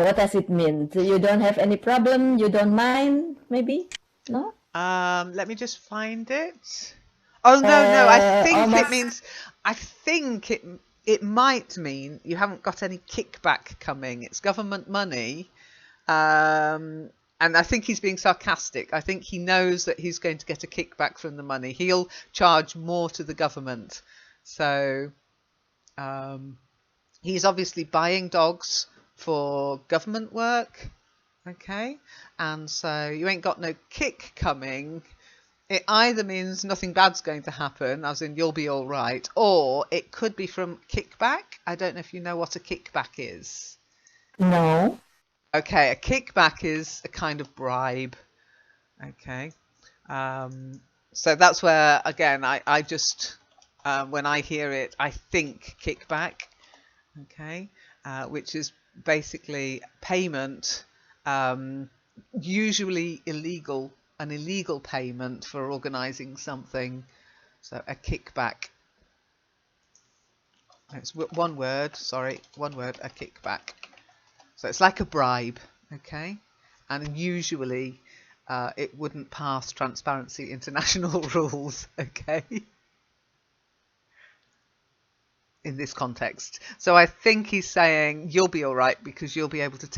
what does it mean? So you don't have any problem? You don't mind? Maybe? No? Let me just find it. Oh no, I think it Almost. means. I think it might mean you haven't got any kickback coming. It's government money, and I think he's being sarcastic. I think he knows that he's going to get a kickback from the money. He'll charge more to the government. So he's obviously buying dogs for government work. Okay, and so you ain't got no kick coming. It either means nothing bad's going to happen, as in you'll be all right, or it could be from kickback. I don't know if you know what a kickback is. No. Okay, a kickback is a kind of bribe. Okay, so that's where, again, I just, when I hear it, I think kickback. Okay, which is basically payment, usually illegal, an illegal payment for organising something. So a kickback. It's one word, a kickback. So it's like a bribe, okay? And usually it wouldn't pass Transparency International rules, okay? In this context. So I think he's saying you'll be all right because you'll be able to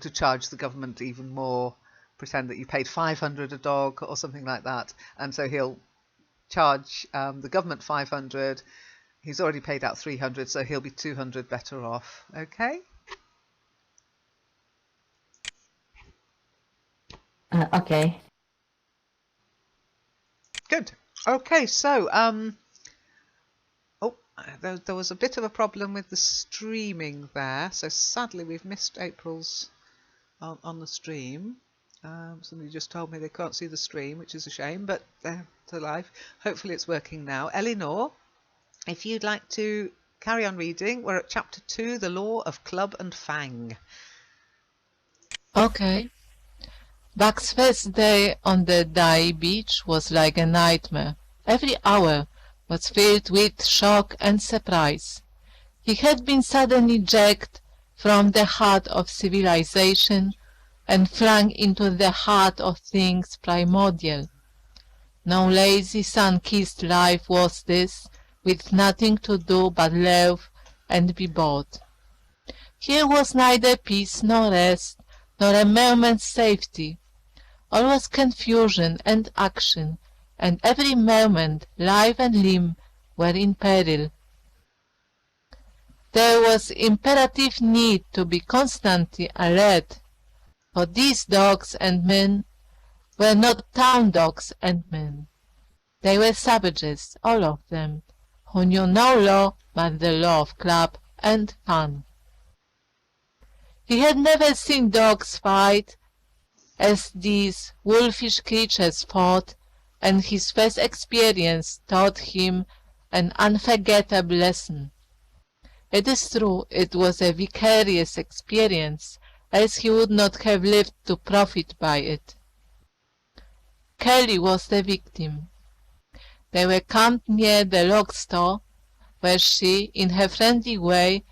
charge the government even more, pretend that you paid 500 a dog or something like that, and so he'll charge the government 500. He's already paid out 300, so he'll be 200 better off. Okay. Okay. Good. Okay, so there was a bit of a problem with the streaming there, so sadly we've missed April's on the stream. Somebody just told me they can't see the stream, which is a shame, but they're live. Hopefully it's working now. Eleanor, if you'd like to carry on reading, we're at chapter 2, The Law of Club and Fang. Okay. Buck's first day on the Dye beach was like a nightmare. Every hour was filled with shock and surprise. He had been suddenly jerked from the heart of civilization and flung into the heart of things primordial. No lazy, sun-kissed life was this, with nothing to do but love and be bored. Here was neither peace nor rest, nor a moment's safety. All was confusion and action, and every moment life and limb were in peril. There was imperative need to be constantly alert, for these dogs and men were not town dogs and men. They were savages, all of them, who knew no law but the law of club and fun. He had never seen dogs fight as these wolfish creatures fought, and his first experience taught him an unforgettable lesson. It is true it was a vicarious experience, else he would not have lived to profit by it. Kelly was the victim. They were camped near the log store, where she, in her friendly way,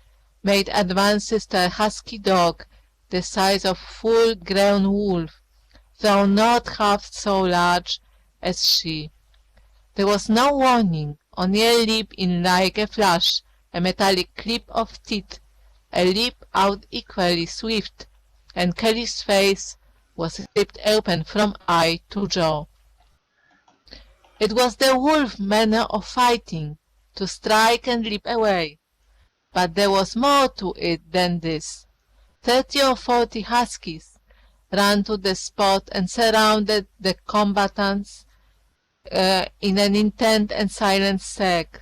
made advances to a husky dog the size of a full-grown wolf, though not half so large as she. There was no warning, only a leap in like a flash, a metallic clip of teeth, a leap out equally swift, and Kelly's face was ripped open from eye to jaw. It was the wolf manner of fighting, to strike and leap away. But there was more to it than this. 30 or 40 huskies ran to the spot and surrounded the combatants in an intent and silent circle.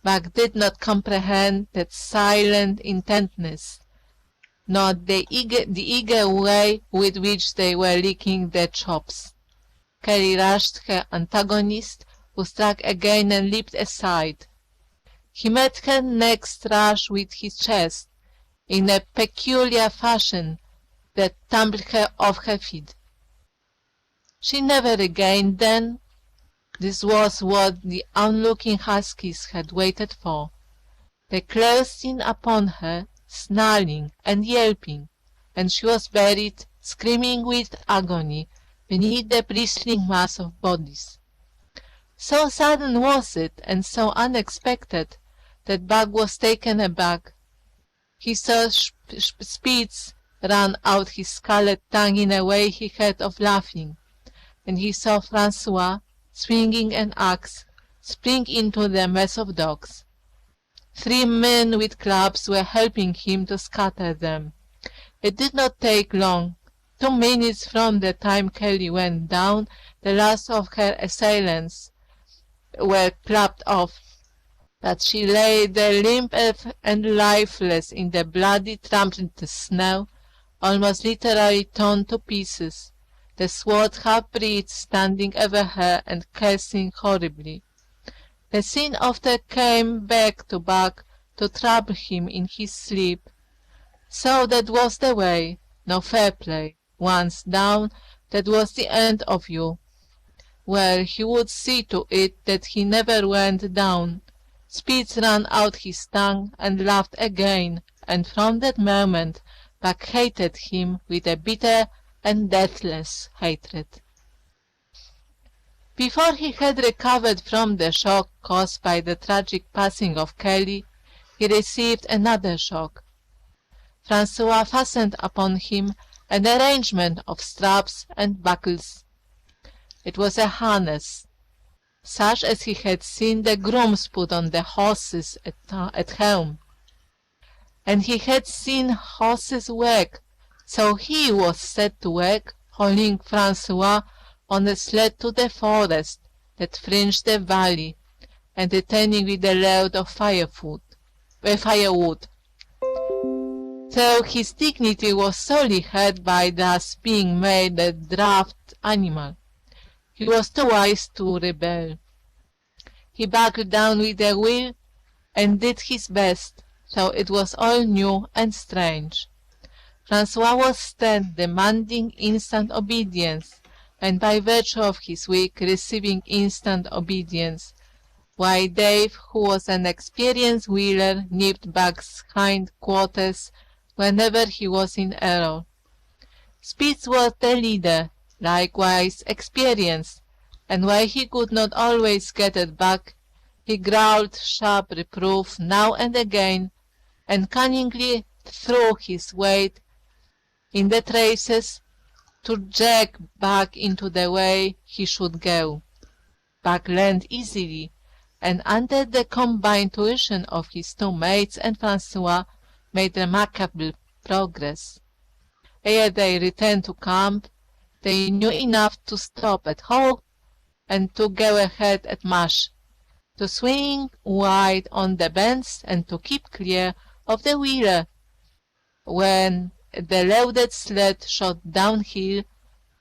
Buck did not comprehend that silent intentness, nor the eager way with which they were licking their chops. Kelly rushed her antagonist, who struck again and leaped aside. He met her next rush with his chest, in a peculiar fashion that tumbled her off her feet. She never regained then. This was what the onlooking huskies had waited for. They closed in upon her, snarling and yelping, and she was buried, screaming with agony, beneath the bristling mass of bodies. So sudden was it, and so unexpected, that Buck was taken aback. He saw Spitz run out his scarlet tongue in a way he had of laughing, and he saw Francois, swinging an axe, spring into the mass of dogs. 3 men with clubs were helping him to scatter them. It did not take long. 2 minutes from the time Kelly went down, the last of her assailants were clapped off, but she lay there limp and lifeless in the bloody trampled snow, almost literally torn to pieces, the swart half-breed standing over her and cursing horribly. The scene often came back to Buck to trouble him in his sleep. So that was the way. No fair play. Once down, that was the end of you. Well, he would see to it that he never went down. Spitz ran out his tongue and laughed again, and from that moment Buck hated him with a bitter and deathless hatred. Before he had recovered from the shock caused by the tragic passing of Kelly, he received another shock. Francois fastened upon him an arrangement of straps and buckles. It was a harness, such as he had seen the grooms put on the horses at home. And he had seen horses work, so he was set to work hauling Francois on a sled to the forest that fringed the valley, and returning with a load of firewood. So his dignity was sorely hurt by thus being made a draft animal. He was too wise to rebel. He buckled down with a will and did his best, though it was all new and strange. Francois was stern, demanding instant obedience, and by virtue of his wig receiving instant obedience, while Dave, who was an experienced wheeler, nipped Buck's hind quarters whenever he was in error. Spitz was the leader, likewise experienced, and while he could not always get at Buck, he growled sharp reproof now and again, and cunningly threw his weight in the traces to jerk Buck into the way he should go. Buck learned easily, and under the combined tuition of his 2 mates and Francois made remarkable progress. Ere they returned to camp, they knew enough to stop at halt and to go ahead at march, to swing wide on the bends and to keep clear of the wheeler when the loaded sled shot downhill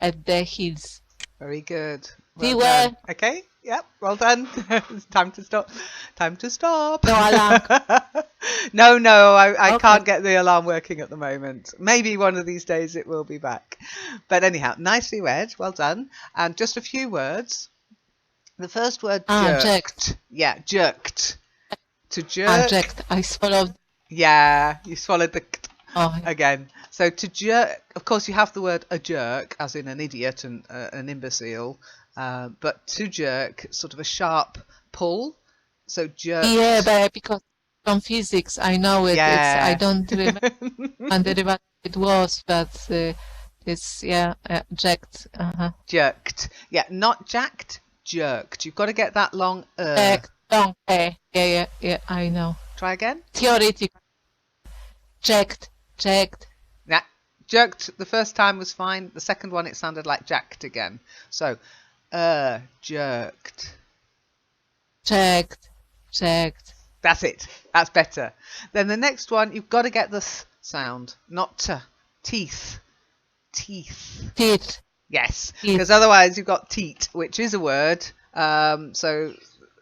at their heels. Very good. They Well done. were Okay. Yep. Well done. It's time to stop. Time to stop. no alarm. No. I Okay. can't get the alarm working at the moment. Maybe one of these days it will be back. But anyhow, nicely read. Well done. And just a few words. The first word, jerked. Jerked. Yeah, jerked. To jerk. Jerked. I swallowed. Yeah, you swallowed the Oh, again. So to jerk, of course, you have the word a jerk, as in an idiot and an imbecile. But to jerk, sort of a sharp pull. So jerk. yeah, but because from physics I know it. Yeah. It's I don't remember what it was, but it's jerked. Jerked. Yeah, not jacked, jerked. You've got to get that long. Jerked. Long. Yeah. I know. Try again. Theoretical. Jerked. Yeah, jerked the first time was fine. The second one, it sounded like jacked again. So, jerked. Jerked. That's it. That's better. Then the next one, you've got to get the th sound, not t. Teeth. Teeth. Yes, Teeth. because otherwise you've got teat, which is a word. So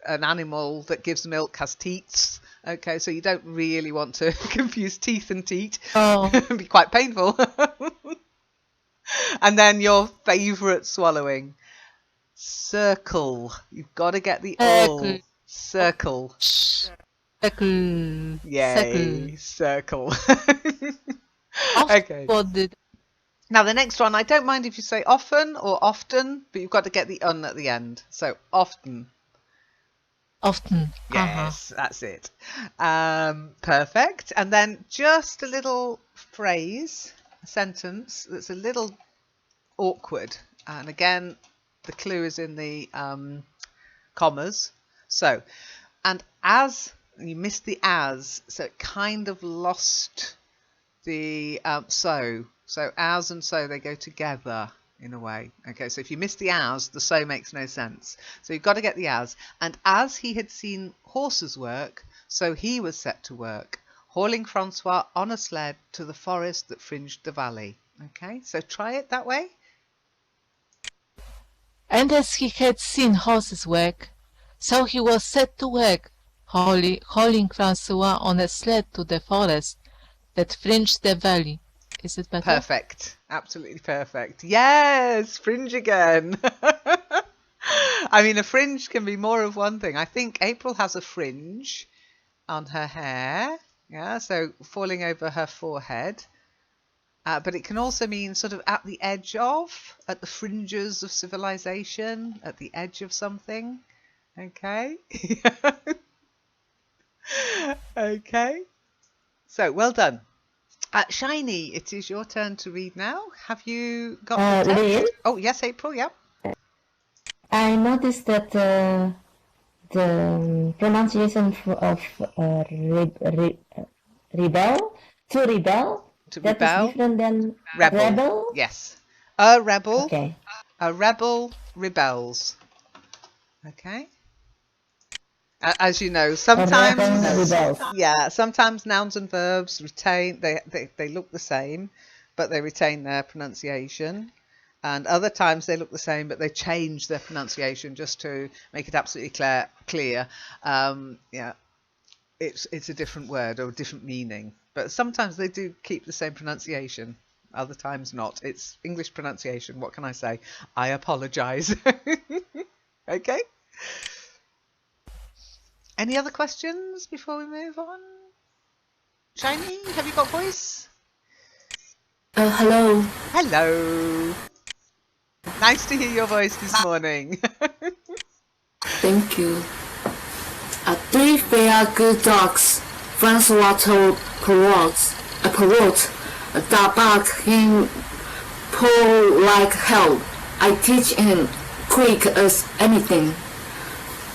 an animal that gives milk has teats. Okay, so you don't really want to confuse teeth and teat. Oh. It'd be quite painful. And then your favourite swallowing. Circle. You've got to get the Circle. Circle. Circle. Yay, circle. Oft Okay. did Now the next one, I don't mind if you say often or often, but you've got to get the "un" at the end. So often. often. Yes, that's it. Perfect. And then just a little phrase, a sentence that's a little awkward. And again, the clue is in the commas. So, and as you missed the as, so it kind of lost the so. So as and so, they go together in a way. Okay, so if you miss the as, the so makes no sense. So you've got to get the as. And as he had seen horses work, so he was set to work, hauling Francois on a sled to the forest that fringed the valley. Okay, so try it that way. And as he had seen horses work, so he was set to work, hauling Francois on a sled to the forest that fringed the valley. Is it better? Perfect. Absolutely perfect. Yes, fringe again. I mean, a fringe can be more of one thing. I think April has a fringe on her hair. Yeah, so falling over her forehead. But it can also mean sort of at the edge of, at the fringes of civilization, at the edge of something. Okay. Okay. So, well done. Shiny, it is your turn to read now. Have you got the text? Read. Oh, yes, April, yeah. I noticed that the pronunciation of rebel, to rebel, To that rebel. is different than Rebel. rebel. Yes. A rebel. Okay. A rebel rebels. Okay. As you know, sometimes rebels. yeah, sometimes nouns and verbs retain they look the same, but they retain their pronunciation. And other times they look the same, but they change their pronunciation just to make it absolutely clear. Yeah, it's a different word or a different meaning. But sometimes they do keep the same pronunciation. Other times not. It's English pronunciation. What can I say? I apologise. Okay. Any other questions before we move on? Shiny, have you got voice? Hello. Hello. Nice to hear your voice this morning. Thank you. Three fair good dogs. Francois told Perrault, that bark him pull like hell. I teach him quick as anything.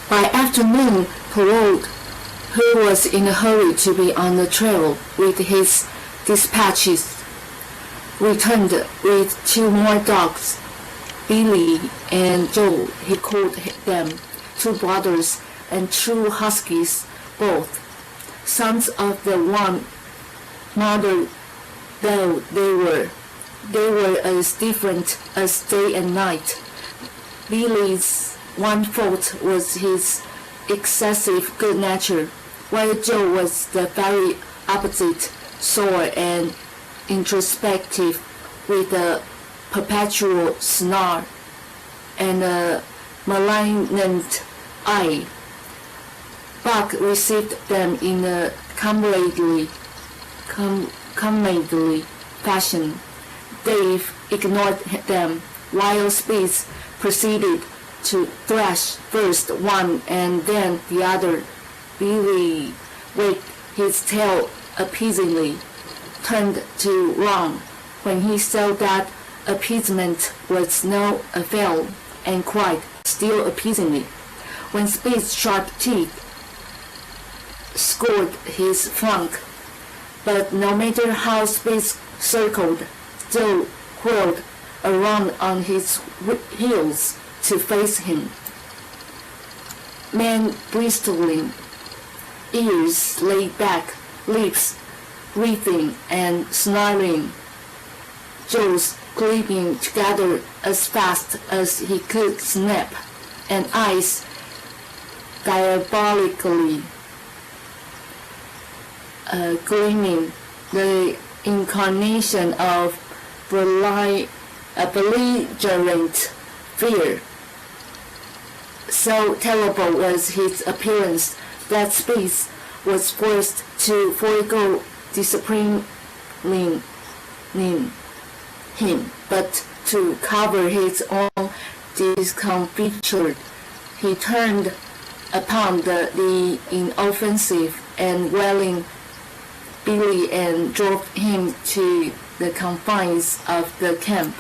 By afternoon, Perrault, who was in a hurry to be on the trail with his dispatches, returned with two more dogs, Billy and Joe. He called them, two brothers and true huskies, both sons of the one mother, though they were as different as day and night. Billy's one fault was his excessive good nature, while Joe was the very opposite, sore and introspective, with a perpetual snarl and a malignant eye. Buck received them in a comradely fashion. Dave ignored them, while Spitz proceeded to thrash first one and then the other. Billy wagged his tail appeasingly, turned to run when he saw that appeasement was no avail, and cried, still appeasingly, when Spitz's sharp teeth scored his flank. But no matter how Spitz circled, Joe whirled around on his heels to face him. Man bristling, ears laid back, lips writhing and snarling, jaws clipping together as fast as he could snap, and eyes diabolically gleaming, the incarnation of belligerent fear. So terrible was his appearance that Spitz was forced to forego disciplining him, but to cover his own discomfiture, he turned upon the inoffensive and willing Billy and drove him to the confines of the camp.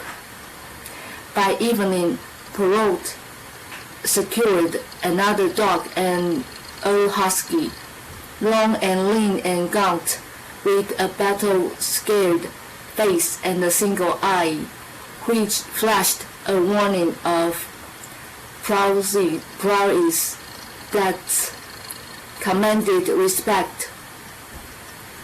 By evening, Perrault secured another dog, an old husky, long and lean and gaunt, with a battle-scared face and a single eye, which flashed a warning of prowess that commanded respect.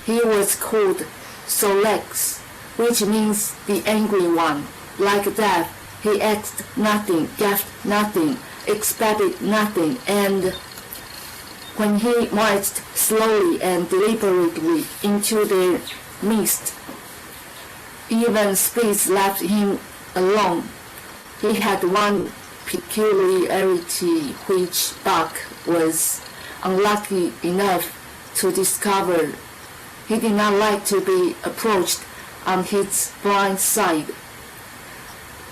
He was called Solex, which means the angry one. Like that, he asked nothing, gasped nothing, expected nothing, and when he marched slowly and deliberately into their midst, even space left him alone. He had one peculiarity which Buck was unlucky enough to discover. He did not like to be approached on his blind side.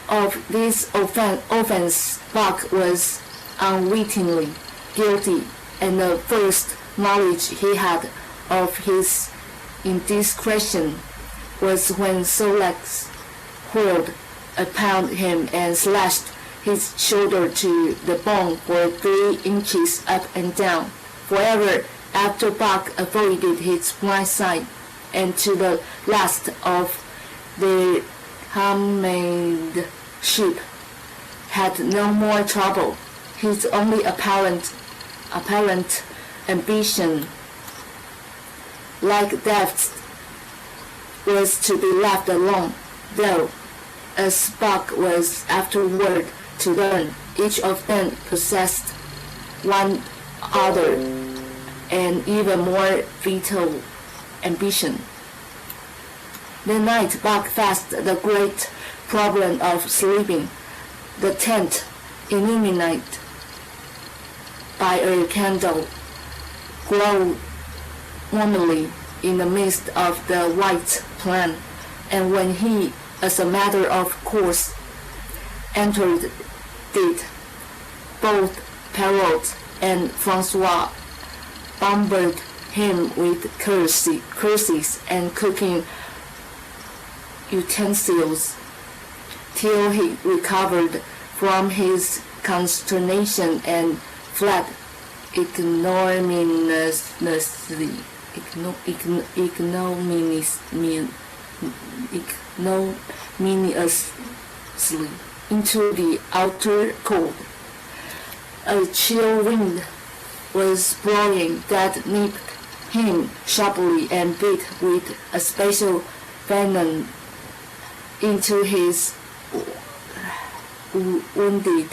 Of this offense, Buck was unwittingly guilty, and the first knowledge he had of his indiscretion was when Solex whirled upon him and slashed his shoulder to the bone for 3 inches up and down, forever after Buck avoided his blind side, and to the last of the homemade sheep had no more trouble. His only apparent ambition, like Death's, was to be left alone, though, as Buck was afterward to learn, each of them possessed one other and even more vital ambition. The night Buck faced the great problem of sleeping, the tent illuminated by a candle glowed warmly in the midst of the white plain, and when he, as a matter of course, entered it, both Perrault and Francois bombarded him with curses and cooking utensils, till he recovered from his consternation and fled ignominiously into the outer cold. A chill wind was blowing that nipped him sharply and bit with a special venom into his wounded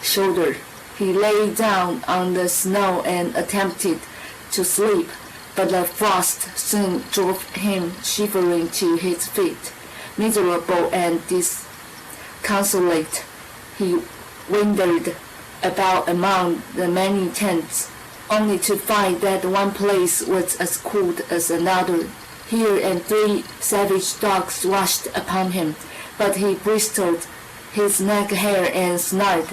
shoulder. He lay down on the snow and attempted to sleep, but the frost soon drove him shivering to his feet. Miserable and disconsolate, he wandered about among the many tents, only to find that one place was as cold as another. Here and 3 savage dogs rushed upon him, but he bristled his neck hair and snarled,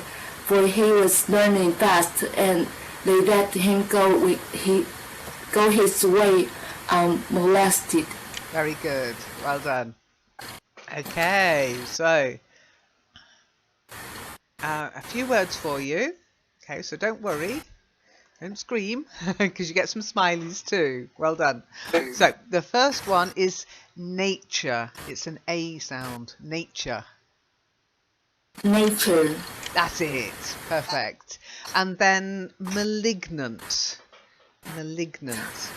for he was learning fast, and they let him go his way unmolested. Very good. Well done. Okay, so a few words for you. Okay, so don't worry. Don't scream, because you get some smileys too. Well done. So the first one is nature. It's an A sound. Nature. Nature. That's it. Perfect. And then malignant. Malignant.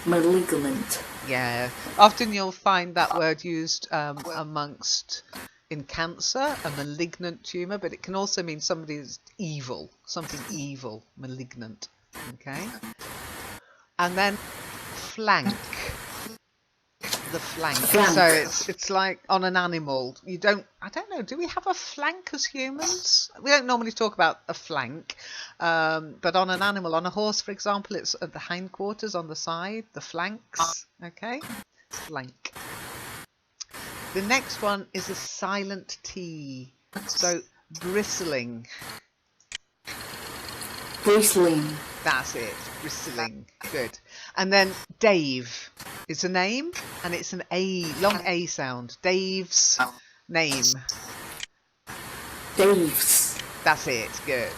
Malignant. Yeah. Often you'll find that word used amongst in cancer, a malignant tumour, but it can also mean somebody is evil, something evil, malignant. Okay. And then flank. the flank. Flank. So it's like on an animal. I don't know, do we have a flank as humans? We don't normally talk about a flank, but on an animal, on a horse, for example, it's at the hindquarters on the side, the flanks. Okay, flank. The next one is a silent T. So bristling. Bristling. That's it, bristling. Good. And then Dave. It's a name and it's an A, long A sound. Dave's name. Dave's. That's it. Good.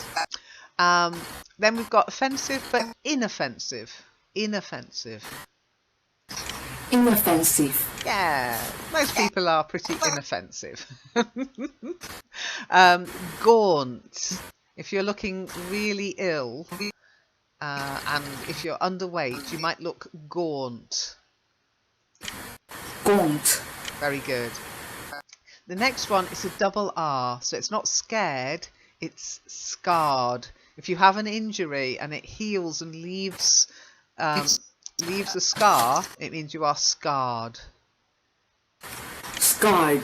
Then we've got offensive but inoffensive. Inoffensive. Inoffensive. Yeah, most people are pretty inoffensive. Gaunt. If you're looking really ill and if you're underweight, you might look gaunt. Gaunt. Very good. The next one is a double R, so it's not scared, it's scarred. If you have an injury and it heals and leaves a scar, it means you are scarred. Scarred.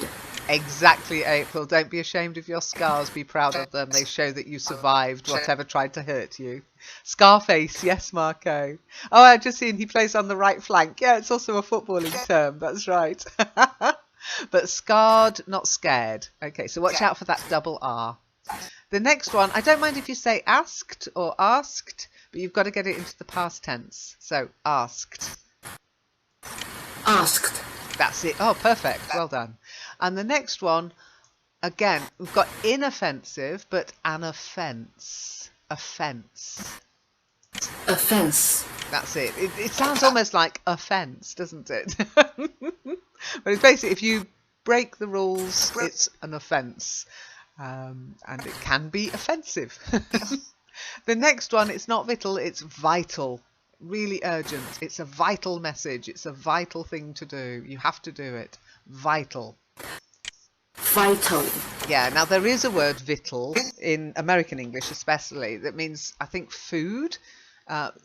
Exactly, April. Don't be ashamed of your scars. Be proud of them. They show that you survived whatever tried to hurt you. Scarface, yes, Marco. Oh, I've just seen he plays on the right flank. Yeah, it's also a footballing term. That's right. But scarred, not scared. Okay, so watch out for that double R. The next one, I don't mind if you say asked or asked, but you've got to get it into the past tense. So, asked. Asked. That's it. Oh, perfect. Well done. And the next one, again, we've got inoffensive, but an offence. Offence. Offense. That's it. It sounds almost like offence, doesn't it? But it's basically, if you break the rules, it's an offence. And it can be offensive. The next one, it's not vital, it's vital. Really urgent. It's a vital message. It's a vital thing to do. You have to do it. Vital. Vital. Yeah, now there is a word vital in American English especially that means, I think, food,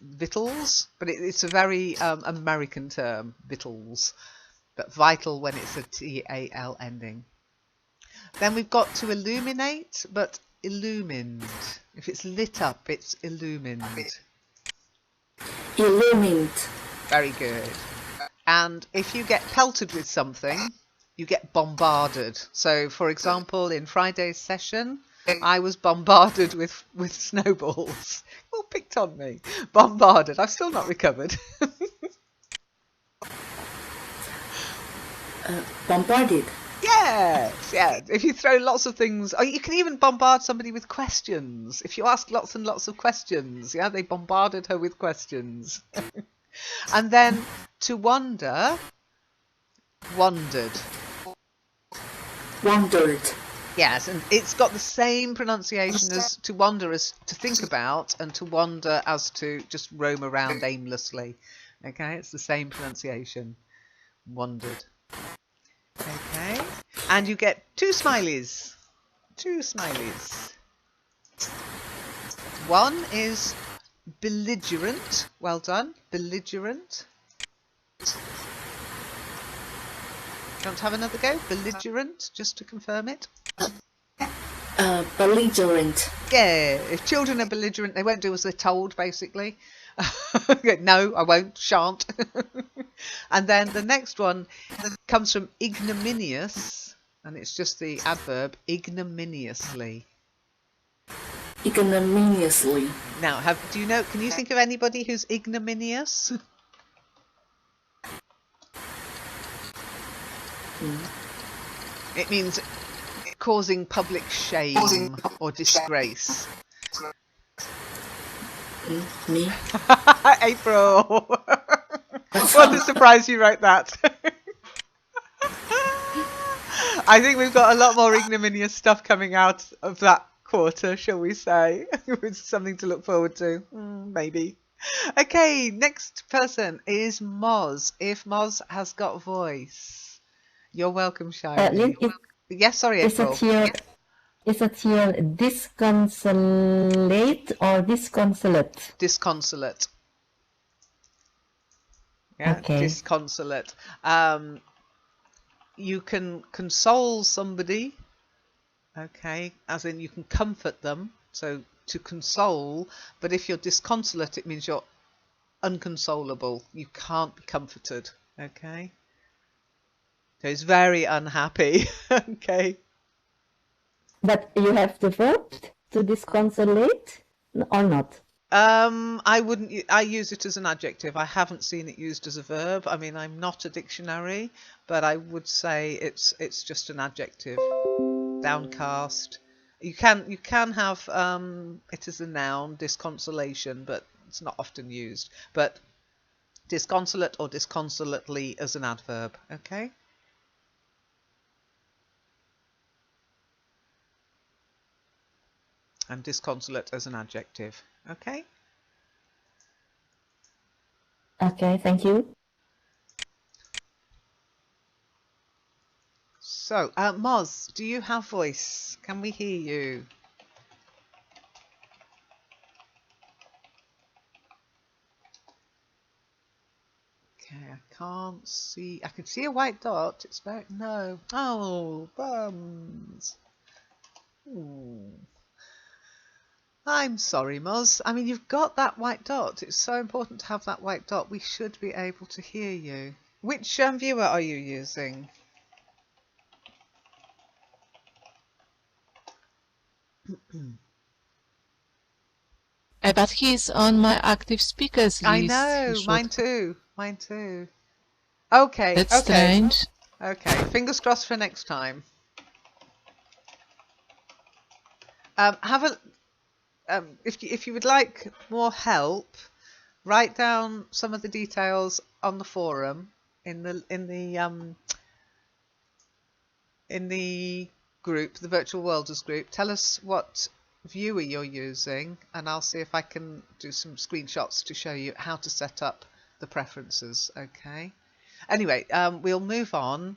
victuals, but it's a very American term, victuals, but vital when it's a T-A-L ending. Then we've got to illuminate, but illumined. If it's lit up, it's illumined. Illumined. Very good. And if you get pelted with something, you get bombarded. So, for example, in Friday's session, I was bombarded with snowballs. All picked on me. Bombarded. I've still not recovered. Bombarded. Yes, yeah. If you throw lots of things, or you can even bombard somebody with questions. If you ask lots and lots of questions, yeah, they bombarded her with questions. And then to wonder, wandered. Wandered. Yes, and it's got the same pronunciation as to wander as to think about, and to wander as to just roam around aimlessly. Okay, it's the same pronunciation. Wandered. Okay, and you get 2 smileys. 2 smileys. One is belligerent. Well done. Belligerent. Do you want to have another go? Belligerent, just to confirm it. Belligerent. Yeah, if children are belligerent, they won't do as they're told, basically. No, I won't, shan't. And then the next one comes from ignominious, and it's just the adverb ignominiously. Ignominiously. Now, do you know, can you think of anybody who's ignominious? It means causing public shame or disgrace. Me. April! What a surprise you wrote that. I think we've got a lot more ignominious stuff coming out of that quarter, shall we say? It's something to look forward to. Maybe. Okay, next person is Moz. If Moz has got voice. You're welcome, Shiny. Yes, sorry, April. Is it here disconsolate or disconsolate? Disconsolate. Yeah, Okay. disconsolate. You can console somebody, okay, as in you can comfort them, so to console, but if you're disconsolate, it means you're unconsolable. You can't be comforted, okay? So he's very unhappy, okay? But you have the verb to disconsolate or not? I wouldn't. I use it as an adjective. I haven't seen it used as a verb. I mean, I'm not a dictionary, but I would say it's just an adjective. Downcast. You can have it as a noun, disconsolation, but it's not often used. But disconsolate or disconsolately as an adverb. Okay. And disconsolate as an adjective. Okay. Okay, thank you. So, Moz, do you have voice? Can we hear you? Okay, I can't see. I can see a white dot. It's very no. Oh, bums. Ooh. I'm sorry, Moz. I mean, you've got that white dot. It's so important to have that white dot. We should be able to hear you. Which viewer are you using? But he's on my active speakers list. I know, He should- mine too. Mine too. Okay, That's okay. strange. Okay, fingers crossed for next time. If you would like more help, write down some of the details on the forum in the group, the Virtual Worlders group. Tell us what viewer you're using, and I'll see if I can do some screenshots to show you how to set up the preferences. Okay. Anyway, we'll move on.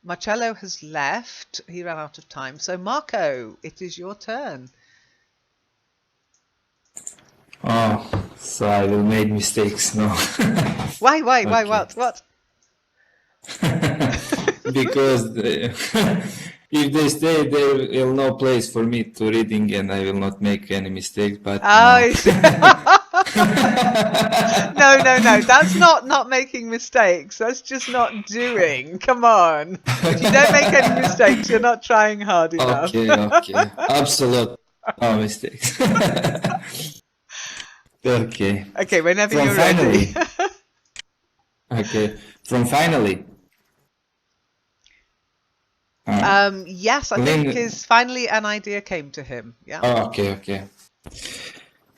Marcello has left. He ran out of time. So Marco, it is your turn. Oh, so I will make mistakes, no? Why, Okay. what? Because if they stay, there will no place for me to reading, and I will not make any mistakes. But Oh, no. no. That's not making mistakes. That's just not doing. Come on. If you don't make any mistakes, you're not trying hard enough. Okay, absolute no mistakes. Okay. Okay, whenever From you're ready. Okay, from finally. Yes, I think Lynn- is finally an idea came to him. Yeah. Oh, okay.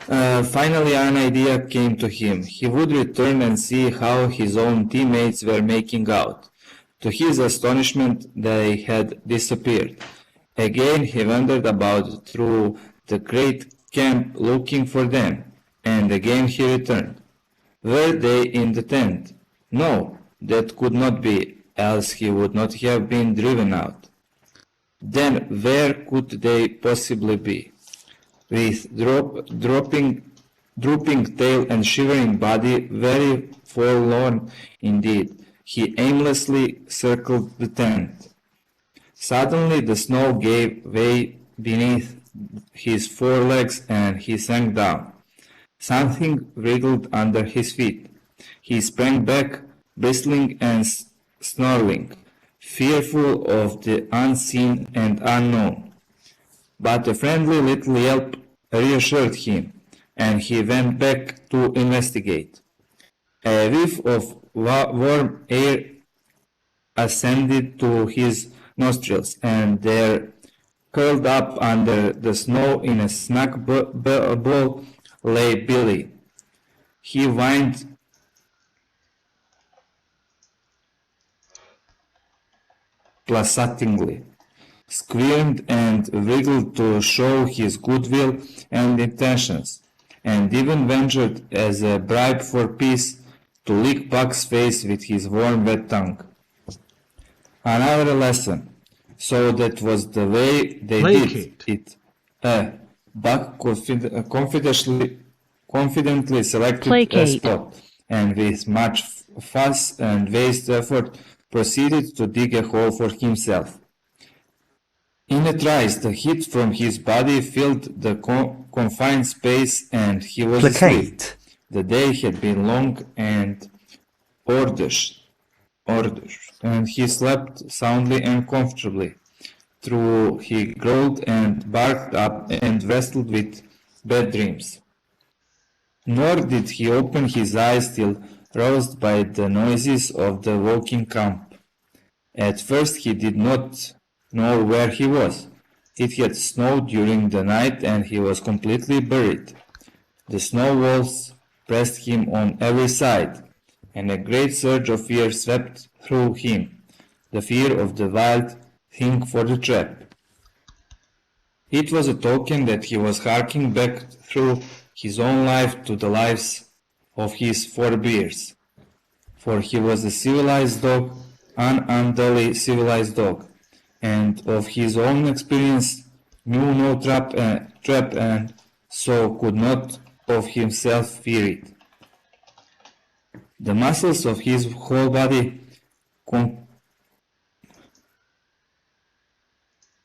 Finally, an idea came to him. He would return and see how his own teammates were making out. To his astonishment, they had disappeared. Again, he wandered about through the great camp looking for them, and again he returned. Were they in the tent? No, that could not be, else he would not have been driven out. Then where could they possibly be? With drooping tail and shivering body, very forlorn indeed, he aimlessly circled the tent. Suddenly the snow gave way beneath his forelegs and he sank down. Something wriggled under his feet. He sprang back, bristling and snarling, fearful of the unseen and unknown. But a friendly little yelp reassured him, and he went back to investigate. A whiff of warm air ascended to his nostrils, and there, curled up under the snow in a snug ball, lay Billy. He whined placatingly, squirmed and wriggled to show his goodwill and intentions, and even ventured as a bribe for peace to lick Buck's face with his warm wet tongue. Another lesson. So that was the way they Placate. did it. Buck confidently selected a Placate. spot, and with much fuss and waste effort, proceeded to dig a hole for himself. In a trice, the heat from his body filled the confined space, and he was asleep. Placate. The day had been long and arduous, and he slept soundly and comfortably. Through he growled and barked up and wrestled with bad dreams. Nor did he open his eyes till roused by the noises of the walking camp. At first he did not know where he was. It had snowed during the night and he was completely buried. The snow walls pressed him on every side, and a great surge of fear swept through him, the fear of the wild thing for the trap. It was a token that he was harking back through his own life to the lives of his forebears, for he was a civilized dog, an unduly civilized dog, and of his own experience knew no trap and so could not of himself fear it. The muscles of his whole body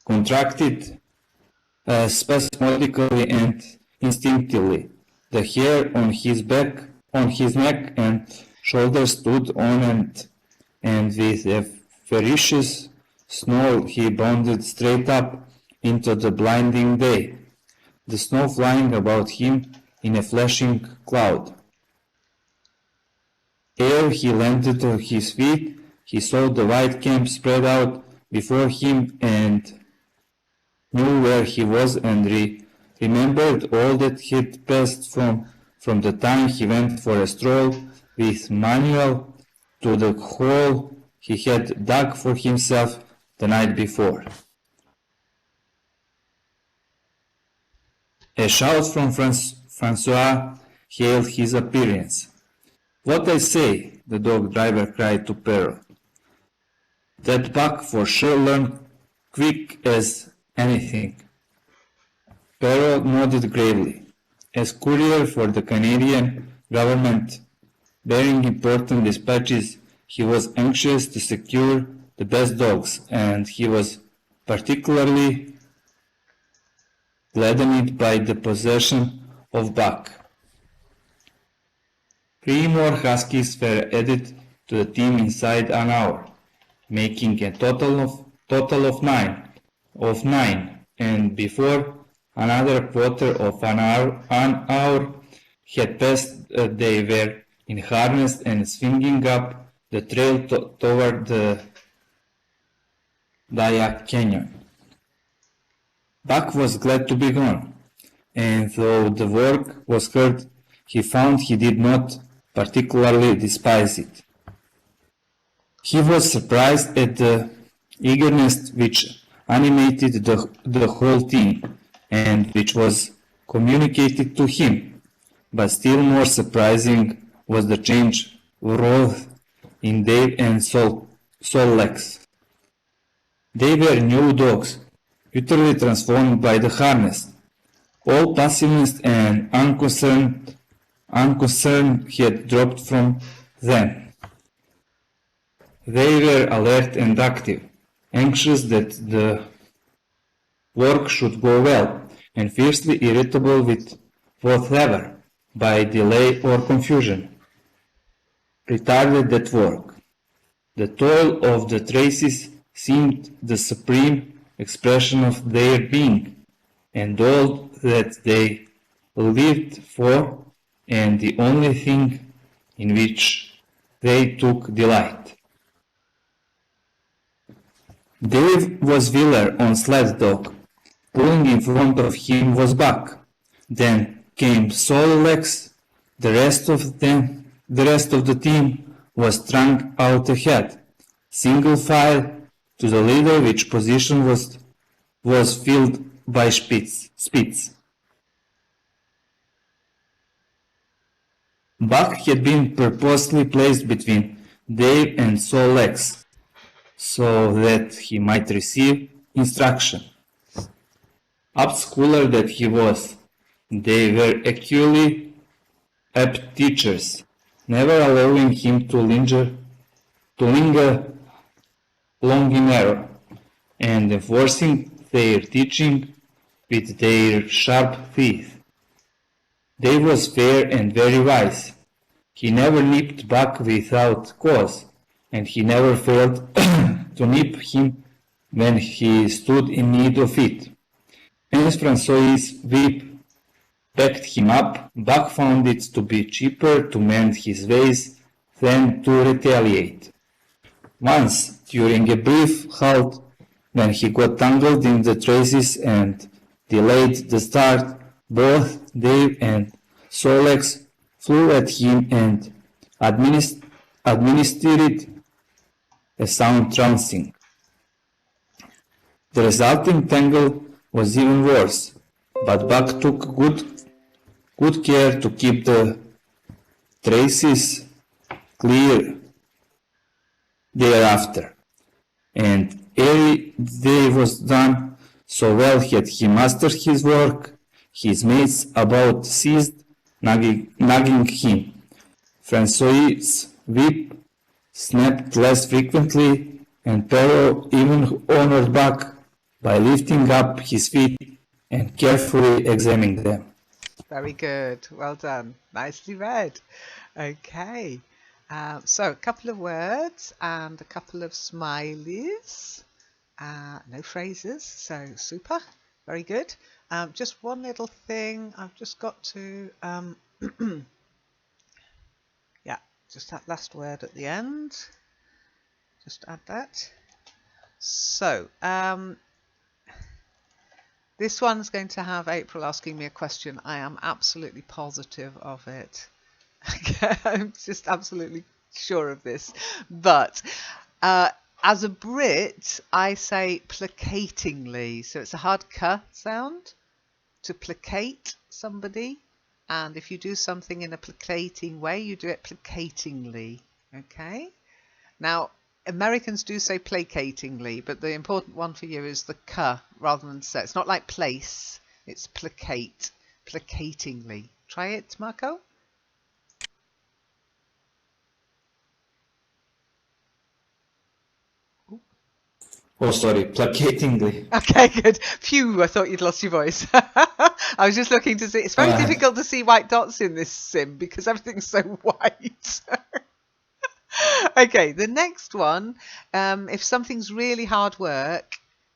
contracted spasmodically and instinctively. The hair on his back, on his neck and shoulders stood on end, and with a ferocious snarl he bounded straight up into the blinding day, the snow flying about him in a flashing cloud. Ere he landed on his feet, he saw the white camp spread out before him and knew where he was and remembered all that had passed from the time he went for a stroll with Manuel to the hole he had dug for himself the night before. A shout from Francois hailed his appearance. "What I say," the dog driver cried to Perrault. "That buck for sure learned quick as anything." Perrault nodded gravely. As courier for the Canadian government, bearing important dispatches, he was anxious to secure the best dogs, and he was particularly gladdened by the possession of Buck. 3 more Huskies were added to the team inside an hour, making a total of nine, and before another quarter of an hour had passed, they were in harness and swinging up the trail toward the Daya Canyon. Buck was glad to be gone, and though the work was hard, he found he did not particularly despise it. He was surprised at the eagerness which animated the whole team, and which was communicated to him, but still more surprising was the change wrought in Dave and Sol Lex. They were new dogs, utterly transformed by the harness. All passiveness and unconcern had dropped from them. They were alert and active, anxious that the work should go well, and fiercely irritable with whatever, by delay or confusion, retarded that work. The toil of the traces seemed the supreme expression of their being, and all that they lived for, and the only thing in which they took delight. Dave was Wheeler on sled dog. Pulling in front of him was Buck. Then came Sol Lex. The rest of the team was strung out ahead, single file to the leader, which position was filled by Spitz. Buck had been purposely placed between Dave and Sol Lex, so that he might receive instruction. Upschooler that he was, they were acutely apt teachers, never allowing him to linger long in error, and enforcing their teaching with their sharp teeth. Dave was fair and very wise. He never nipped back without cause, and he never failed to nip him when he stood in need of it. As Francois' whip backed him up, Buck found it to be cheaper to mend his ways than to retaliate. Once, during a brief halt, when he got tangled in the traces and delayed the start, both Dave and Solex flew at him and administered a sound trouncing. The resulting tangle was even worse, but Buck took good care to keep the traces clear thereafter, and ere the day was done, so well had he mastered his work, his mates about ceased nagging him. Francois' whip snapped less frequently, and Perrault even honored Buck by lifting up his feet and carefully examining them. Very good. Well done. Nicely read. Okay. So a couple of words and a couple of smileys. No phrases. So super. Very good. Just one little thing. I've just got to... yeah, just that last word at the end. Just add that. So, this one's going to have April asking me a question. I am absolutely positive of it. I'm just absolutely sure of this. But as a Brit, I say placatingly. So it's a hard k sound to placate somebody. And if you do something in a placating way, you do it placatingly. Okay? Now, Americans do say placatingly, but the important one for you is the k rather than say. It's not like place, it's placate, placatingly. Try it, Marco. Oh, sorry, placatingly. Okay, good. Phew, I thought you'd lost your voice. I was just looking to see. It's very difficult to see white dots in this sim because everything's so white. Okay, the next one, if something's really hard work,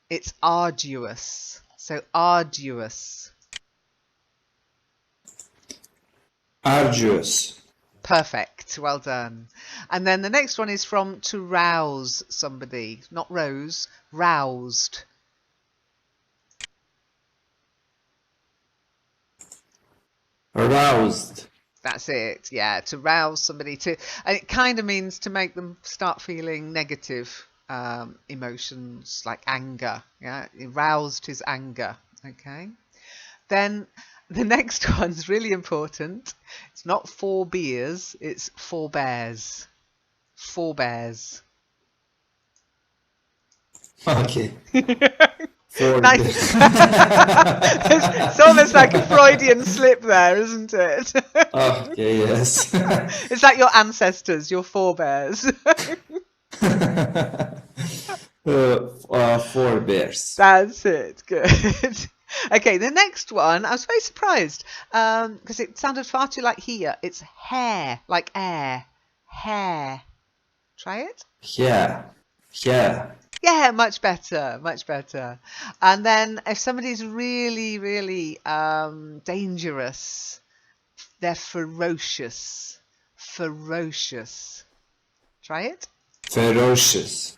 it's arduous. So arduous. Arduous. Perfect. Well done. And then the next one is from to rouse somebody, not rose, roused. Aroused. That's it. Yeah, to rouse somebody and it kind of means to make them start feeling negative emotions like anger. Yeah, it roused his anger. Okay. Then the next one's really important. It's not 4 beers, it's 4 bears. 4 bears. Okay. For Nice. It's almost like a Freudian slip there, isn't it? Okay, yes. It's like your ancestors, your forebears. Forebears. That's it. Good. Okay, the next one, I was very surprised because it sounded far too like here. It's hair, like air. Hair. Try it. Yeah. Yeah. Yeah, much better, much better. And then if somebody's really, really dangerous, they're ferocious. Ferocious. Try it. Ferocious.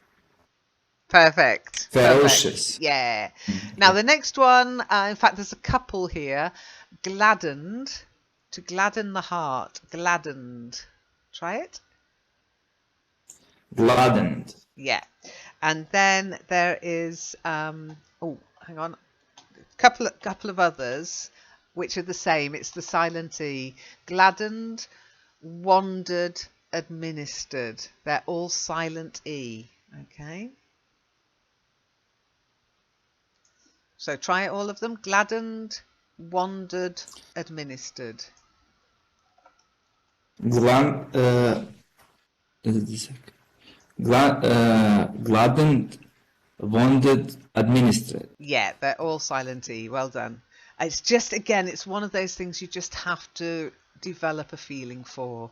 Perfect. Ferocious. Perfect. Yeah. Now the next one, in fact, there's a couple here. Gladdened. To gladden the heart. Gladdened. Try it. Gladdened. Yeah. And then there is oh, hang on. Couple of others which are the same. It's the silent E. Gladdened, wandered, administered. They're all silent E. Okay. So try all of them. Gladdened, wandered, administered. Glan, gladdened, wounded, administered. Yeah, they're all silent E. Well done. It's just, again, it's one of those things you just have to develop a feeling for.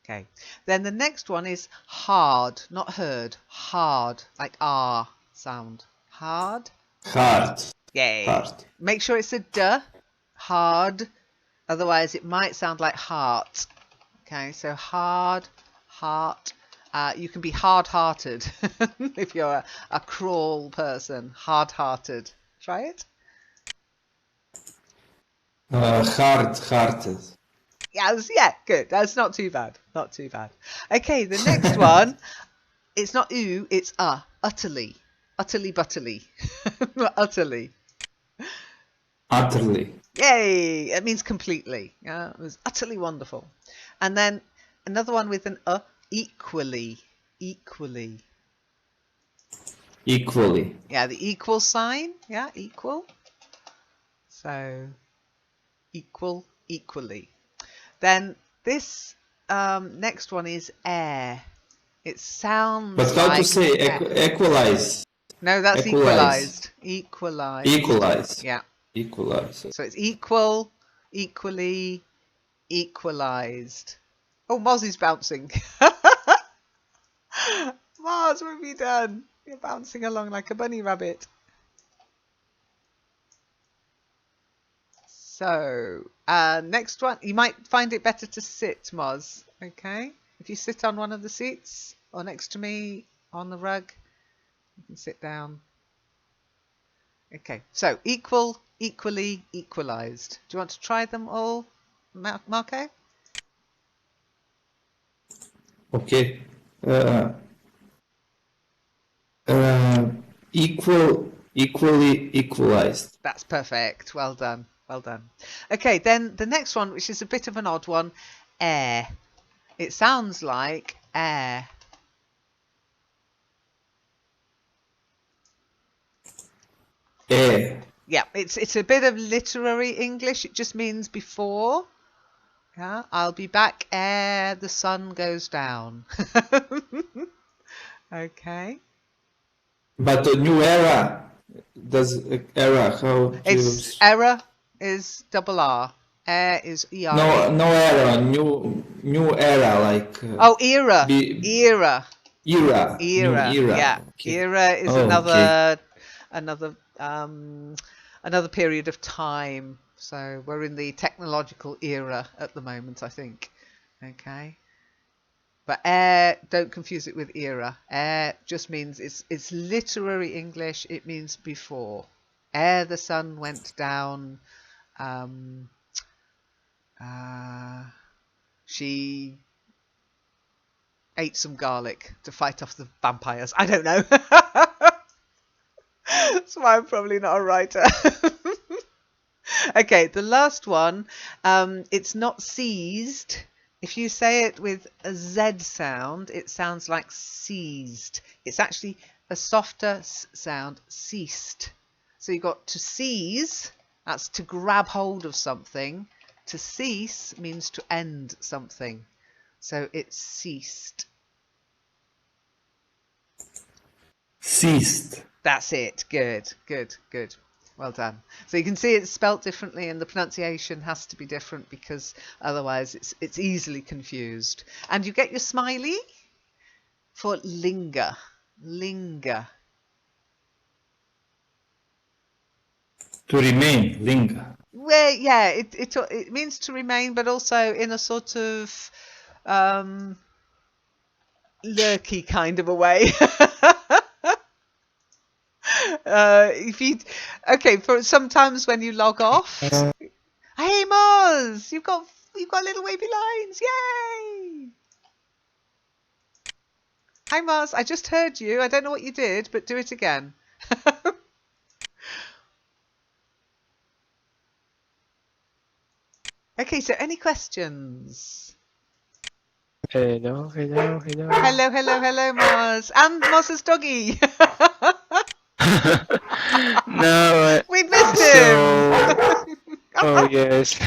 Okay. Then the next one is hard, not heard. Hard, like R sound. Hard. Heart. Yay. Heart. Make sure it's a D. Hard. Otherwise, it might sound like heart. Okay, so hard, heart. You can be hard-hearted if you're a crawl person. Hard-hearted. Try it. Hard-hearted. Yes, yeah, good. That's not too bad. Not too bad. Okay, the next one, it's not oo, it's utterly. Utterly butterly. Utterly. Utterly. Yay! It means completely. Yeah, it was utterly wonderful. And then another one with an equally. Equally. Equally. Yeah, the equal sign. Yeah, equal. So, equal, equally. Then this next one is air. It sounds But how like to say air. equalize? No, that's Equalize. equalized. Equalized. Equalize. Yeah. Equalize. So it's equal, equally, equalized. Oh, Moz is bouncing. Moz, what have you done? You're bouncing along like a bunny rabbit. So, next one. You might find it better to sit, Moz. Okay? If you sit on one of the seats or next to me on the rug, you can sit down. Okay, so equal, equally, equalized. Do you want to try them all, Marco? Okay. Equally equalized. That's perfect. Well done. Well done. Okay, then the next one, which is a bit of an odd one, air. It sounds like air. Air. Yeah, it's a bit of literary English. It just means before. Yeah, I'll be back ere the sun goes down. Okay. But a new era. Does era how It's to... error is double R. Air is ERA. No era. New era like. Oh, era. Era. Era. New era. Yeah. Okay. Era is Okay. another period of time. So we're in the technological era at the moment, I think. Okay. But air, don't confuse it with era. Air just means it's literary English. It means before. Ere the sun went down, she ate some garlic to fight off the vampires. I don't know. That's why I'm probably not a writer. Okay, the last one, it's not seized. If you say it with a Z sound, it sounds like seized. It's actually a softer sound, ceased. So you've got to seize, that's to grab hold of something. To cease means to end something. So it's ceased. Ceased. That's it. Good, good, good. Well done. So you can see it's spelt differently and the pronunciation has to be different because otherwise it's easily confused. And you get your smiley for linger. Linger. To remain. Linger. Well, yeah, it means to remain, but also in a sort of lurky kind of a way. For sometimes when you log off, hey Moz, you've got little wavy lines, yay! Hi Moz, I just heard you. I don't know what you did, but do it again. Okay, so any questions? Hello, hello, hello. Hello, hello, hello, Moz, and Moz's doggy. No, We missed so, him. oh yes.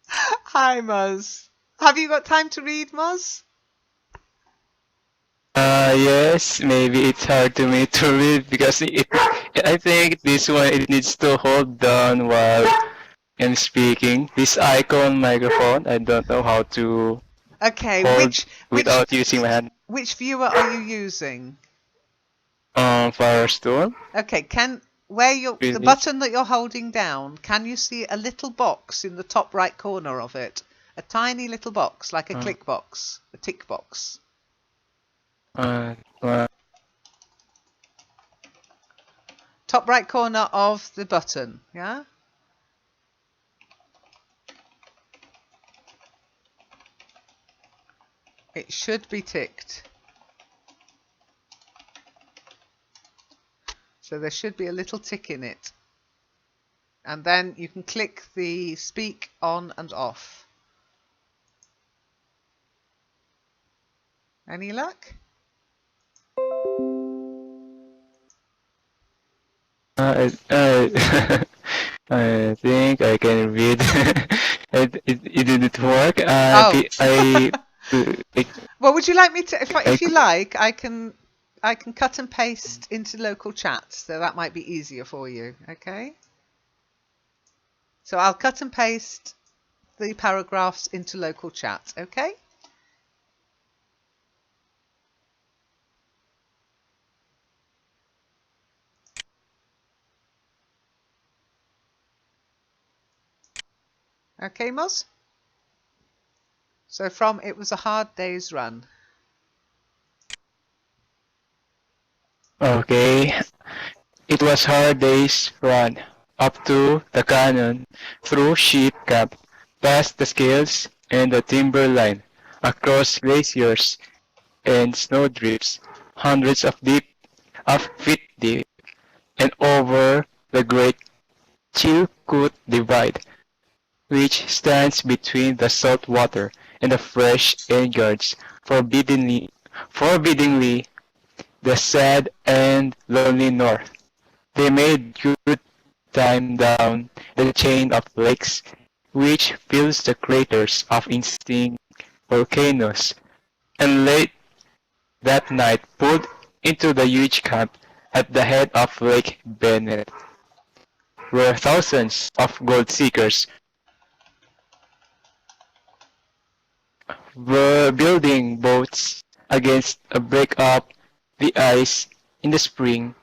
Hi, Hi, Muzz. Have you got time to read, Muzz? Yes, maybe it's hard to me to read because I think this one it needs to hold down while I'm speaking. This icon microphone, I don't know how to Okay, hold which without using my hand. which viewer are you using? Firestone. Okay, the Really? button that you're holding down, can you see a little box in the top right corner of it? A tiny little box, like a Uh, click box, a tick box. uh, uh, Top right corner of the button, yeah? It should be ticked. So there should be a little tick in it. And then you can click the speak on and off. Any luck? I think I can read. It didn't work. Oh. I, Well, would you like me to I, if you like, I can cut and paste into local chat, so that might be easier for you, okay? So I'll cut and paste the paragraphs into local chat, okay? Okay, Moz? So from It Was a Hard Day's Run. okay. It was hard day's run up to the cannon, through sheep camp, past the scales and the timberline, across glaciers and snowdrifts, hundreds of feet deep, and over the great Chilkoot Divide, which stands between the salt water and the fresh and guards forbiddingly the sad and lonely north. They made good time down the chain of lakes which fills the craters of extinct volcanoes, and late that night pulled into the huge camp at the head of Lake Bennett, where thousands of gold seekers were building boats against a break up the ice in the spring.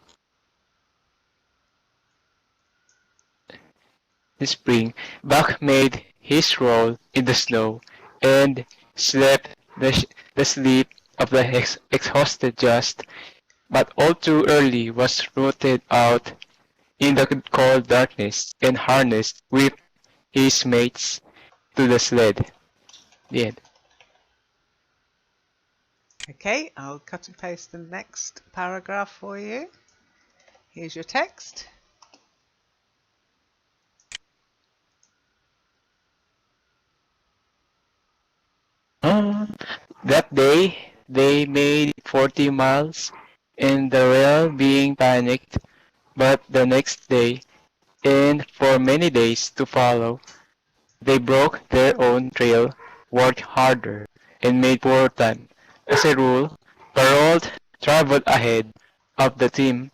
Buck made his roll in the snow and slept the sleep of the exhausted just, but all too early was rooted out in the cold darkness and harnessed with his mates to the sled. The end. Okay, I'll cut and paste the next paragraph for you. Here's your text. Ah, that day they made 40 miles, and the rail being panicked, but the next day, and for many days to follow, they broke their own trail, worked harder, and made poor time. As a rule, Paroled traveled ahead of the team,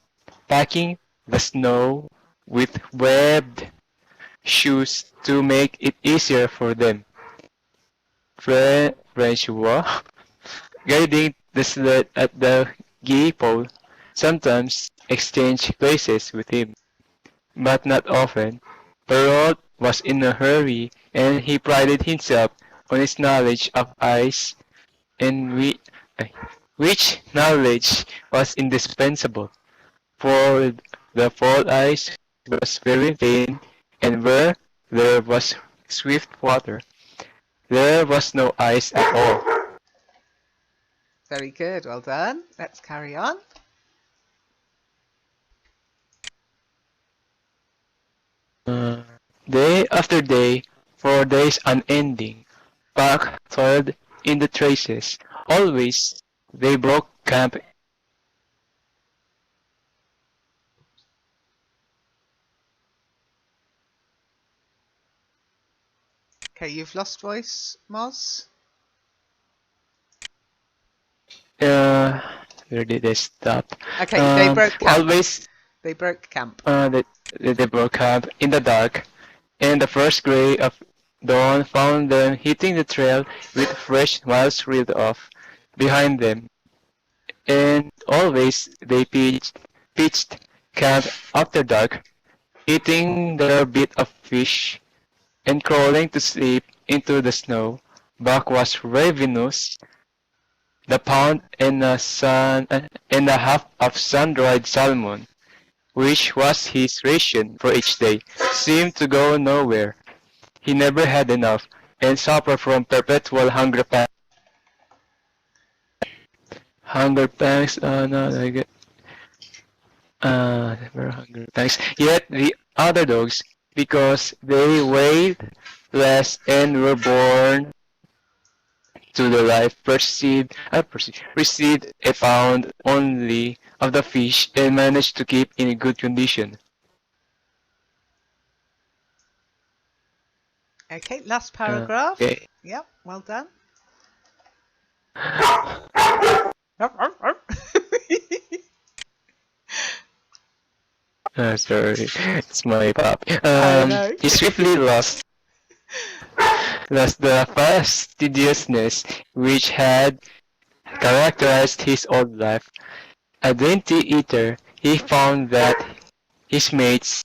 packing the snow with webbed shoes to make it easier for them. Francois, guiding the sled at the gay pole, sometimes exchanged places with him, but not often. Perrault was in a hurry, and he prided himself on his knowledge of ice, and which knowledge was indispensable, for the fall ice was very thin, and where there was swift water, there was no ice at all. Very good, well done. Let's carry on. Uh, Day after day, for days unending, Buck toiled in the traces. Always they broke camp. Okay, you've lost voice, Moz. Where did I stop? Okay, they broke camp. Always, They broke camp. they broke up in the dark, and the first gray of dawn found them hitting the trail with fresh miles reeled off behind them. And always they pitched camp after dark, eating their bit of fish and crawling to sleep into the snow. Buck was ravenous. The pound and a half of sun-dried salmon, which was his ration for each day, seemed to go nowhere. He never had enough, and suffered from perpetual hunger pangs. Hunger pangs, no, never hunger pangs. Yet the other dogs, because they weighed less and were born to the life, received a pound only of the fish and managed to keep in good condition. Okay, last paragraph. Okay. Yep, well done. Sorry, it's my puppy. I know. He swiftly lost the fastidiousness which had characterized his old life. A dainty eater, he found that his mates,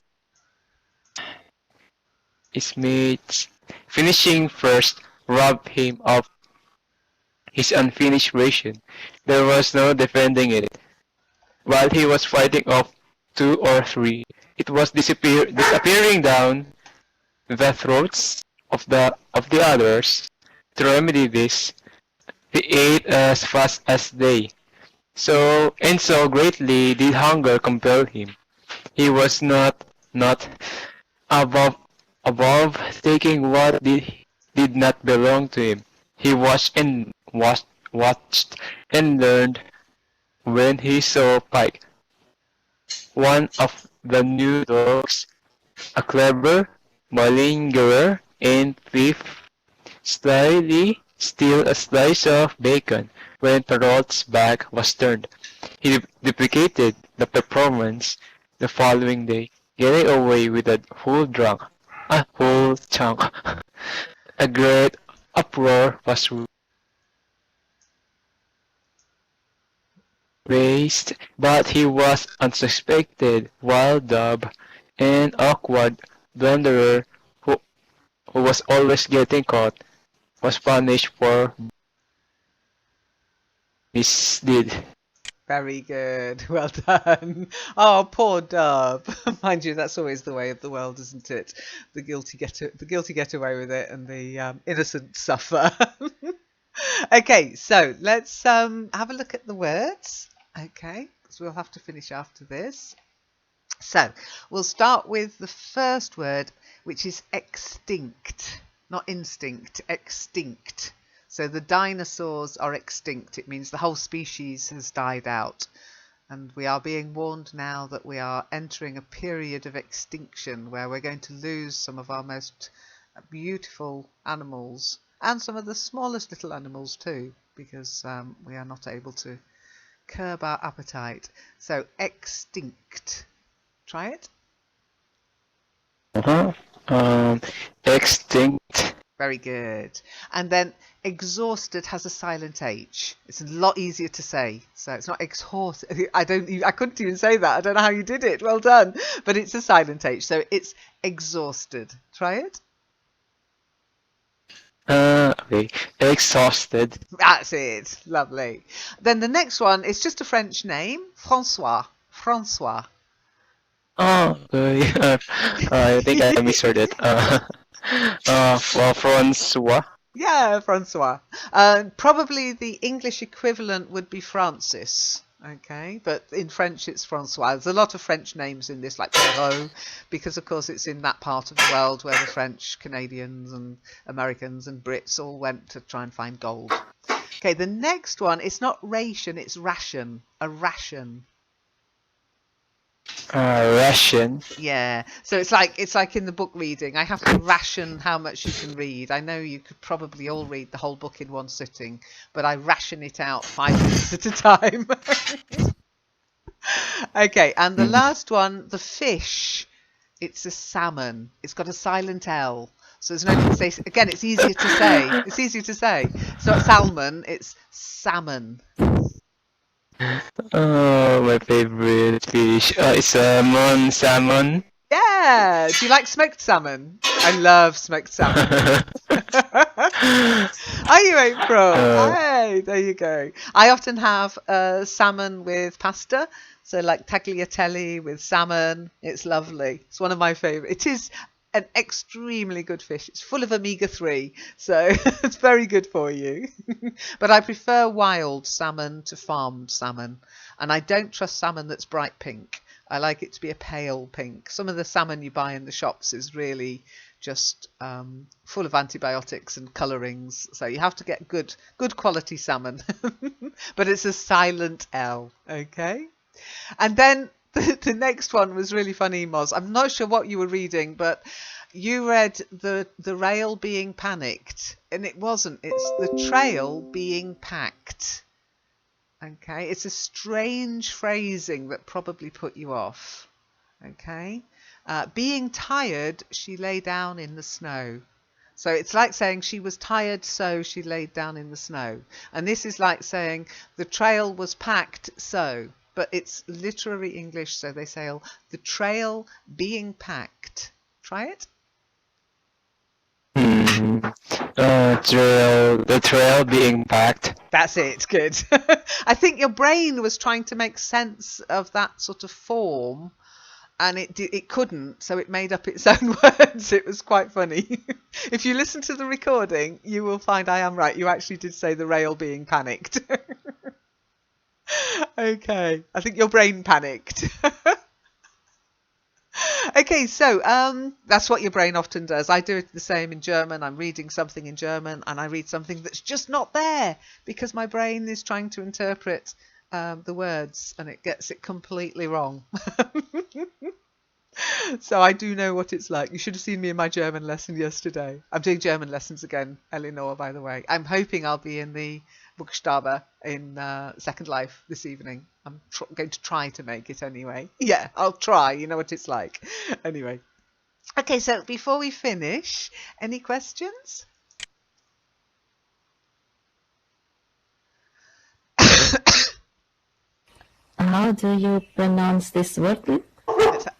finishing first, robbed him of his unfinished ration. There was no defending it. While he was fighting off two or three, it was disappearing down the throats of the others. To remedy this, he ate as fast as they. So greatly did hunger compel him. He was not above taking what did not belong to him. He watched and learned when he saw Pike, one of the new dogs, a clever malingerer and thief, slyly steal a slice of bacon when Perrault's back was turned. He duplicated the performance the following day, getting away with a whole chunk. A great uproar was raised, but he was unsuspected. Wild Dub, an awkward blunderer who was always getting caught, was punished for misdeed. Very good. Well done. Oh, poor Dub. Mind you, that's always the way of the world, isn't it? The guilty get away with it, and the innocent suffer. Okay, so let's have a look at the words. Okay, because we'll have to finish after this. So we'll start with the first word, which is extinct, not instinct, extinct. So the dinosaurs are extinct. It means the whole species has died out. And we are being warned now that we are entering a period of extinction where we're going to lose some of our most beautiful animals and some of the smallest little animals too, because we are not able to curb our appetite. So extinct. Try it. Extinct. Very good. And then exhausted has a silent H. It's a lot easier to say. So it's not exhausted. I couldn't even say that. I don't know how you did it. Well done. But it's a silent H. So it's exhausted. Try it. Okay. Exhausted. That's it. Lovely. Then the next one is just a French name. François. François. Oh, okay. I think I misheard it. Francois. Yeah, Francois. Probably the English equivalent would be Francis. Okay, but in French it's Francois. There's a lot of French names in this, like Perrault, because of course it's in that part of the world where the French, Canadians and Americans and Brits all went to try and find gold. Okay, the next one, it's not ration, it's ration. A ration. Russian. Yeah. So it's like in the book reading. I have to ration how much you can read. I know you could probably all read the whole book in one sitting, but I ration it out 5 minutes at a time. Okay, and the last one, the fish. It's a salmon. It's got a silent L. So there's no need to say again, it's easier to say. It's easier to say. It's not salmon, it's salmon. Oh, my favorite fish. It's salmon. Yeah. Do you like smoked salmon? I love smoked salmon. Are you April? Uh, Hey, there you go. I often have salmon with pasta, so like tagliatelle with salmon. It's lovely. It's one of my favourite. It is an extremely good fish. It's full of omega-3, so it's very good for you. But I prefer wild salmon to farmed salmon, and I don't trust salmon that's bright pink. I like it to be a pale pink. Some of the salmon you buy in the shops is really just full of antibiotics and colourings. So you have to get good quality salmon. But it's a silent L, okay? And then the next one was really funny, Moz. I'm not sure what you were reading, but you read the rail being panicked, and it wasn't. It's the trail being packed. Okay, it's a strange phrasing that probably put you off. Okay, being tired, she lay down in the snow. So it's like saying she was tired, so she laid down in the snow. And this is like saying the trail was packed, so. But it's literary English, so they say the trail being packed. Try it. the trail being packed. That's it. Good. I think your brain was trying to make sense of that sort of form, and it couldn't, so it made up its own words. It was quite funny. If you listen to the recording, you will find I am right. You actually did say the rail being panicked. Okay, I think your brain panicked. Okay, so that's what your brain often does. I do it the same in German. I'm reading something in German and I read something that's just not there because my brain is trying to interpret the words and it gets it completely wrong. So I do know what it's like. You should have seen me in my German lesson yesterday. I'm doing German lessons again, Eleanor, by the way. I'm hoping I'll be in the Buchstabe in Second Life this evening. I'm going to try to make it anyway. Yeah, I'll try. You know what it's like. Anyway. Okay, so before we finish, any questions? How do you pronounce this word?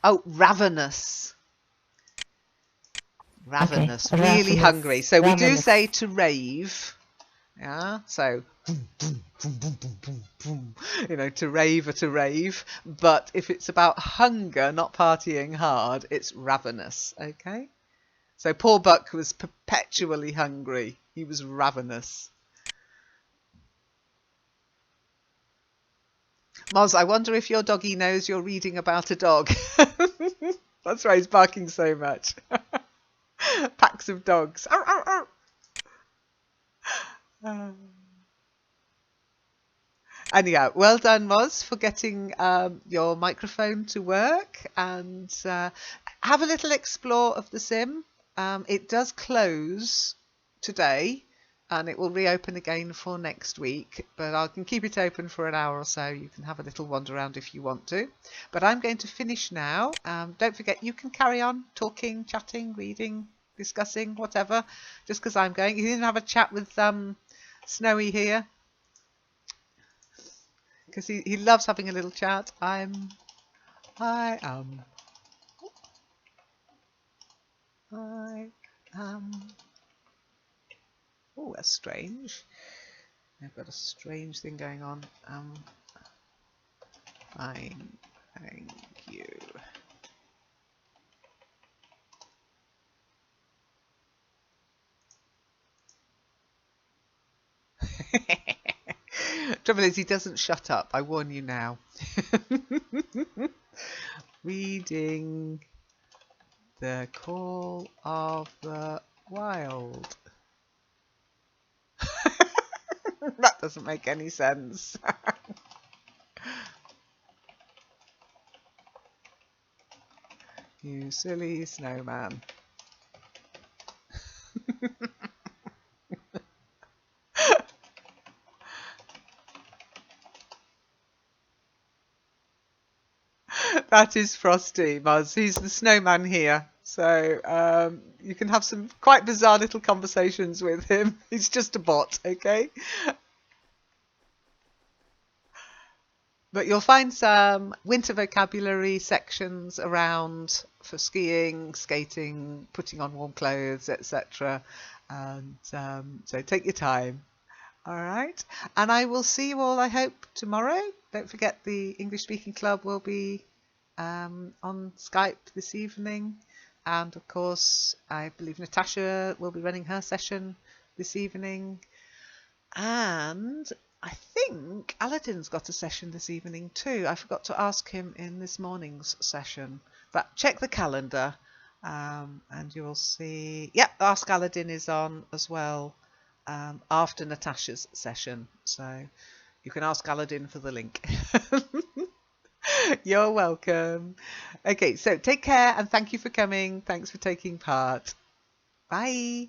Oh, ravenous. Ravenous. Okay, Really ravenous. hungry. So we do Ravenous. say to rave. Yeah, so you know, to rave or to rave. But if it's about hunger, not partying hard, it's ravenous. Okay. So poor Buck was perpetually hungry. He was ravenous. Moz, I wonder if your doggy knows you're reading about a dog. That's why he's barking so much. Packs of dogs. Arr, arr, arr. Anyhow, well done, Moz, for getting your microphone to work, and have a little explore of the sim. It does close today, and it will reopen again for next week, but I can keep it open for an hour or so. You can have a little wander around if you want to. But I'm going to finish now. Don't forget, you can carry on talking, chatting, reading, discussing, whatever, just because I'm going. You can even have a chat with Snowy here, because he loves having a little chat. I am. I am. Oh, that's strange. I've got a strange thing going on. Fine. Thank you. Trouble is, he doesn't shut up. I warn you now. Reading The Call of the Wild. That doesn't make any sense. You silly snowman. That is Frosty, Muzz. He's the snowman here. So you can have some quite bizarre little conversations with him. He's just a bot, okay? But you'll find some winter vocabulary sections around for skiing, skating, putting on warm clothes, etc. And so take your time. All right. And I will see you all, I hope, tomorrow. Don't forget the English Speaking Club will be on Skype this evening. And of course, I believe Natasha will be running her session this evening. And I think Aladdin's got a session this evening too. I forgot to ask him in this morning's session. But check the calendar and you will see. Yep, Ask Aladdin is on as well after Natasha's session. So you can ask Aladdin for the link. You're welcome. Okay, so take care and thank you for coming. Thanks for taking part. Bye.